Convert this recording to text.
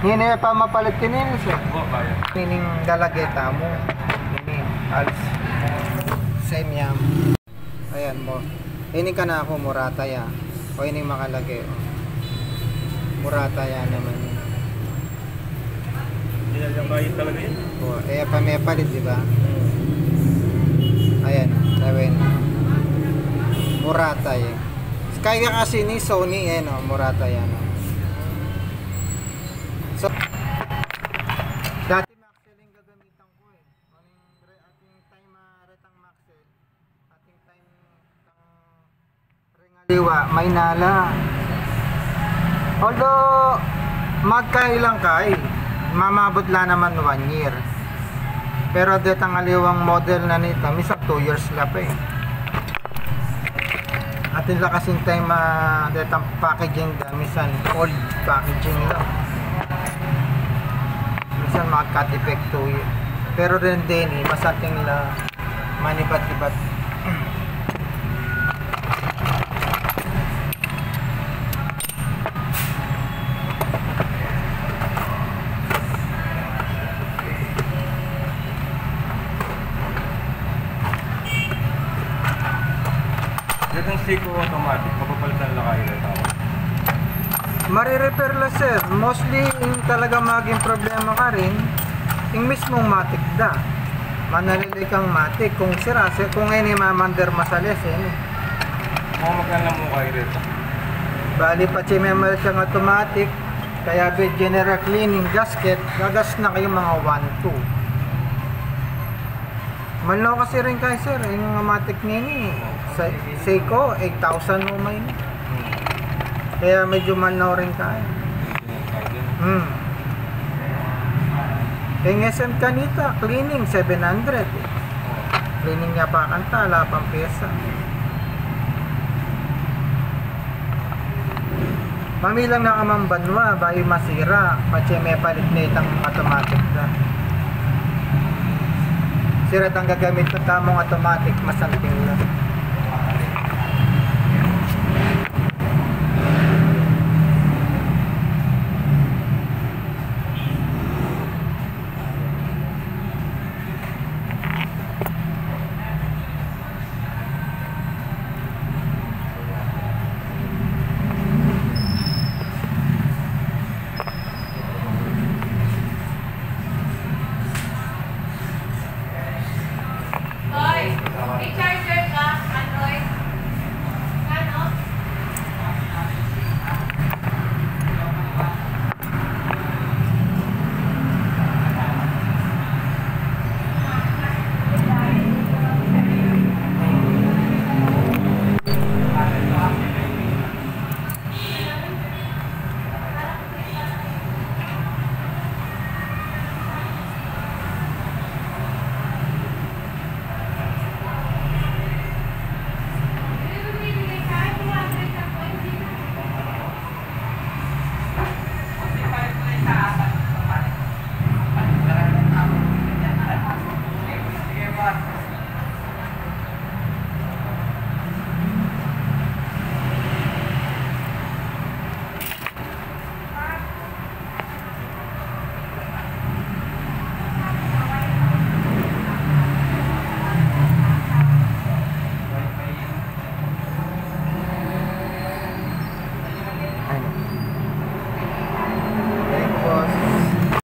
Hindi pa mapalit kinin siya. Oo, kaya. Kining dalageta mo. Ini als same yam. Ayan mo. Ini ka na ako murata ya. O ini makalagay. Murata ya naman. Hindi na lang bayad talaga yun. O, pa may palit, di ba? Ayan, tawin. Murata ya. Kaya kasi ni Sony no, Murata yan. No? So, dati Maxell yung gagamitan ko eh. Ating time retang Maxell. Ating time Ringaliwa, Maynala. Although, magkailang kay, mamabot lang naman 1 year. Pero detang aliwang model na nito, misap 2 years lang pa eh. Atin lang kasing time detang packaging da, misan old packaging lang. Minsan mag-cut effect to it. Pero rin din masating la manibat-ibat. Itong Seiko automatic, mapapalitan lang kayo na tao. Mari-repair la sir. Mostly yung talaga maging problema ka rin yung mismong matik da. Manalili kang matik kung sira, kung ini mamander masales ini. Mga magkano mo kayo rito? Bali pa chimemel siyang automatic. Kaya with general cleaning gasket, gagas na kayo mga 1-2. Manlo kasi rin kayo sir, yung matik nini. Seiko 8,000 umay na. Kaya medyo manlaw rin tayo. Yung SM kanita, cleaning 700 eh. Cleaning niya pa kanta, wala pang pyesa. Mamilang na kamambanwa, bayo masira, pache may palit na itang automatic na. Sirat ang gagamit na tamong automatic, masanting lang.